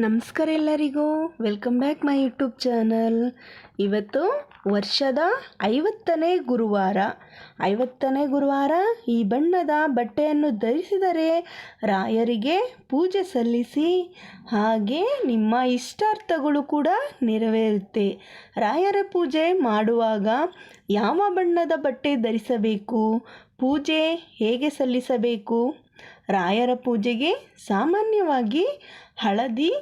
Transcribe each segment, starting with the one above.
ನಮಸ್ಕಾರ ಎಲ್ಲರಿಗೂ, welcome back my YouTube channel. ಇವತ್ತು ವರ್ಷದ 50ನೇ ಗುರುವಾರ. ಈ ಬಣ್ಣದ ಬಟ್ಟೆಯನ್ನು ಧರಿಸಿದರೆ ರಾಯರಿಗೆ ಪೂಜೆ ಸಲ್ಲಿಸಿ, ಹಾಗೆ ನಿಮ್ಮ ಇಷ್ಟಾರ್ಥಗಳು ಕೂಡ ನೆರವೇರುತ್ತೆ. ರಾಯರ ಪೂಜೆ ಮಾಡುವಾಗ ಯಾವ ಬಣ್ಣದ ಬಟ್ಟೆ ಧರಿಸಬೇಕು, ಪೂಜೆ ಹೇಗೆ ಸಲ್ಲಿಸಬೇಕು? ರಾಯರ ಪೂಜೆಗೆ ಸಾಮಾನ್ಯವಾಗಿ ಹಳದಿ,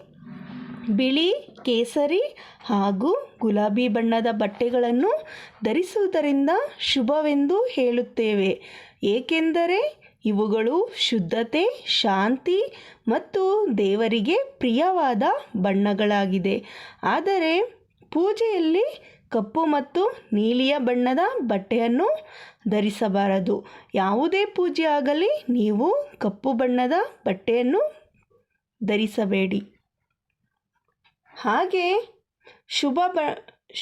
ಬಿಳಿ, ಕೇಸರಿ ಹಾಗೂ ಗುಲಾಬಿ ಬಣ್ಣದ ಬಟ್ಟೆಗಳನ್ನು ಧರಿಸುವುದರಿಂದ ಶುಭವೆಂದು ಹೇಳುತ್ತೇವೆ. ಏಕೆಂದರೆ ಇವುಗಳು ಶುದ್ಧತೆ, ಶಾಂತಿ ಮತ್ತು ದೇವರಿಗೆ ಪ್ರಿಯವಾದ ಬಣ್ಣಗಳಾಗಿದೆ. ಆದರೆ ಪೂಜೆಯಲ್ಲಿ ಕಪ್ಪು ಮತ್ತು ನೀಲಿಯ ಬಣ್ಣದ ಬಟ್ಟೆಯನ್ನು ಧರಿಸಬಾರದು. ಯಾವುದೇ ಪೂಜೆ ಆಗಲಿ ನೀವು ಕಪ್ಪು ಬಣ್ಣದ ಬಟ್ಟೆಯನ್ನು ಧರಿಸಬೇಡಿ. ಹಾಗೆ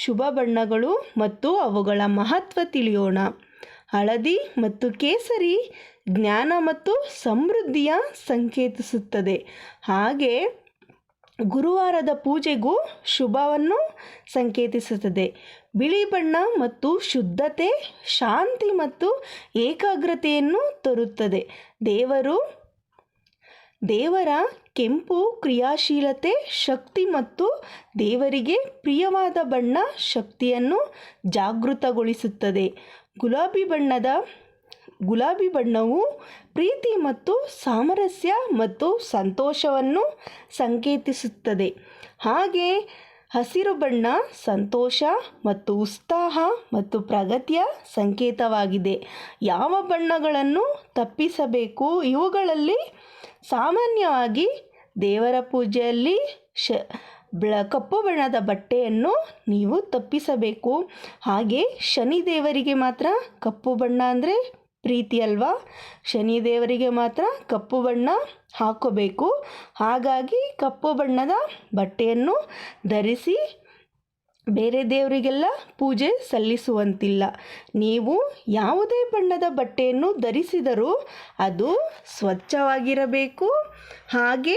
ಶುಭ ಬಣ್ಣಗಳು ಮತ್ತು ಅವುಗಳ ಮಹತ್ವ ತಿಳಿಯೋಣ. ಹಳದಿ ಮತ್ತು ಕೇಸರಿ ಜ್ಞಾನ ಮತ್ತು ಸಮೃದ್ಧಿಯ ಸಂಕೇತಿಸುತ್ತದೆ. ಹಾಗೆ ಗುರುವಾರದ ಪೂಜೆಗೂ ಶುಭವನ್ನು ಸಂಕೇತಿಸುತ್ತದೆ. ಬಿಳಿ ಬಣ್ಣ ಮತ್ತು ಶುದ್ಧತೆ, ಶಾಂತಿ ಮತ್ತು ಏಕಾಗ್ರತೆಯನ್ನು ತರುತ್ತದೆ. ದೇವರ ಕೆಂಪು ಕ್ರಿಯಾಶೀಲತೆ, ಶಕ್ತಿ ಮತ್ತು ದೇವರಿಗೆ ಪ್ರಿಯವಾದ ಬಣ್ಣ ಶಕ್ತಿಯನ್ನು ಜಾಗೃತಗೊಳಿಸುತ್ತದೆ. ಗುಲಾಬಿ ಬಣ್ಣವು ಪ್ರೀತಿ ಮತ್ತು ಸಾಮರಸ್ಯ ಮತ್ತು ಸಂತೋಷವನ್ನು ಸಂಕೇತಿಸುತ್ತದೆ. ಹಾಗೆ ಹಸಿರು ಬಣ್ಣ ಸಂತೋಷ ಮತ್ತು ಉತ್ಸಾಹ ಮತ್ತು ಪ್ರಗತಿಯ ಸಂಕೇತವಾಗಿದೆ. ಯಾವ ಬಣ್ಣಗಳನ್ನು ತಪ್ಪಿಸಬೇಕು? ಇವುಗಳಲ್ಲಿ ಸಾಮಾನ್ಯವಾಗಿ ದೇವರ ಪೂಜೆಯಲ್ಲಿ ಕಪ್ಪು ಬಣ್ಣದ ಬಟ್ಟೆಯನ್ನು ನೀವು ತಪ್ಪಿಸಬೇಕು. ಹಾಗೆ ಶನಿ ದೇವರಿಗೆ ಮಾತ್ರ ಕಪ್ಪು ಬಣ್ಣ ಅಂದರೆ ಪ್ರೀತಿ ಅಲ್ವಾ, ಶನಿ ದೇವರಿಗೆ ಮಾತ್ರ ಕಪ್ಪು ಬಣ್ಣ ಹಾಕೋಬೇಕು. ಹಾಗಾಗಿ ಕಪ್ಪು ಬಣ್ಣದ ಬಟ್ಟೆಯನ್ನು ಧರಿಸಿ ಬೇರೆ ದೇವರಿಗೆಲ್ಲ ಪೂಜೆ ಸಲ್ಲಿಸುವಂತಿಲ್ಲ. ನೀವು ಯಾವುದೇ ಬಣ್ಣದ ಬಟ್ಟೆಯನ್ನು ಧರಿಸಿದರೂ ಅದು ಸ್ವಚ್ಛವಾಗಿರಬೇಕು. ಹಾಗೆ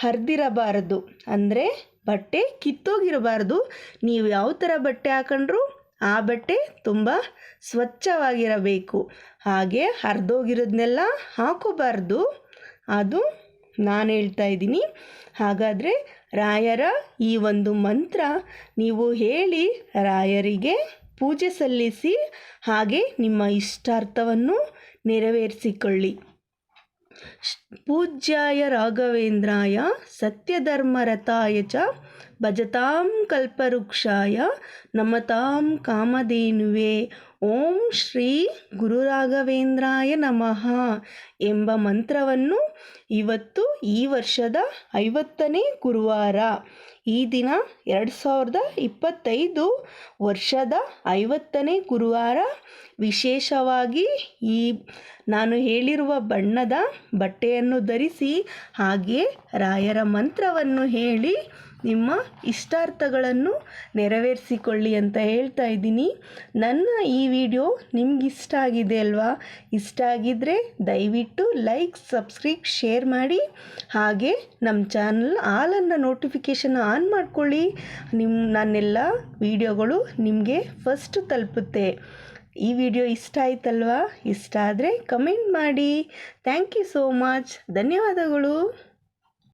ಹರಿದಿರಬಾರದು, ಅಂದರೆ ಬಟ್ಟೆ ಕಿತ್ತೋಗಿರಬಾರ್ದು. ನೀವು ಯಾವ ಥರ ಬಟ್ಟೆ ಹಾಕೊಂಡ್ರು ಆ ಬಟ್ಟೆ ತುಂಬ ಸ್ವಚ್ಛವಾಗಿರಬೇಕು. ಹಾಗೆ ಹರಿದೋಗಿರೋದನ್ನೆಲ್ಲ ಹಾಕೋಬಾರ್ದು. ಅದು ನಾನು ಹೇಳ್ತಾ ಇದ್ದೀನಿ. ಹಾಗಾದರೆ ರಾಯರ ಈ ಒಂದು ಮಂತ್ರ ನೀವು ಹೇಳಿ ರಾಯರಿಗೆ ಪೂಜೆ ಸಲ್ಲಿಸಿ, ಹಾಗೆ ನಿಮ್ಮ ಇಷ್ಟಾರ್ಥವನ್ನು ನೆರವೇರಿಸಿಕೊಳ್ಳಿ. ಪೂಜ್ಯಾಯ ರಾಘವೇಂದ್ರಾಯ ಸತ್ಯಧರ್ಮರತಾಯ ಚ ಭಜತಾಂ ಕಲ್ಪವೃಕ್ಷಾಯ ನಮತಾಂ ಕಾಮಧೇನುವೆ. ಓಂ ಶ್ರೀ ಗುರು ರಾಘವೇಂದ್ರಾಯ ನಮಃ ಎಂಬ ಮಂತ್ರವನ್ನು ಇವತ್ತು ಈ ವರ್ಷದ 50ನೇ ಗುರುವಾರ, ಈ ದಿನ 2025 ವರ್ಷದ 50ನೇ ಗುರುವಾರ ವಿಶೇಷವಾಗಿ ಈ ನಾನು ಹೇಳಿರುವ ಬಣ್ಣದ ಬಟ್ಟೆಯನ್ನು ಧರಿಸಿ, ಹಾಗೆ ರಾಯರ ಮಂತ್ರವನ್ನು ಹೇಳಿ ನಿಮ್ಮ ಇಷ್ಟಾರ್ಥಗಳನ್ನು ನೆರವೇರಿಸಿಕೊಳ್ಳಿ ಅಂತ ಹೇಳ್ತಾ ಇದ್ದೀನಿ. ನನ್ನ ಈ ವಿಡಿಯೋ ನಿಮ್ಗೆ ಇಷ್ಟ ಆಗಿದೆ ಅಲ್ವಾ? ಇಷ್ಟ ಆಗಿದ್ದರೆ ದಯವಿಟ್ಟು ಲೈಕ್, ಸಬ್ಸ್ಕ್ರೈಬ್, ಶೇರ್ ಮಾಡಿ. ಹಾಗೆ ನಮ್ಮ ಚಾನಲ್ ಆಲನ್ನು ನೋಟಿಫಿಕೇಷನ್ ಆನ್ ಮಾಡ್ಕೊಳ್ಳಿ. ನನ್ನೆಲ್ಲ ವಿಡಿಯೋಗಳು ನಿಮಗೆ ಫಸ್ಟ್ ತಲುಪುತ್ತೆ. ಈ ವಿಡಿಯೋ ಇಷ್ಟ ಆಯ್ತಲ್ವಾ? ಇಷ್ಟ ಆದರೆ ಕಮೆಂಟ್ ಮಾಡಿ. Thank you so much. ಧನ್ಯವಾದಗಳು.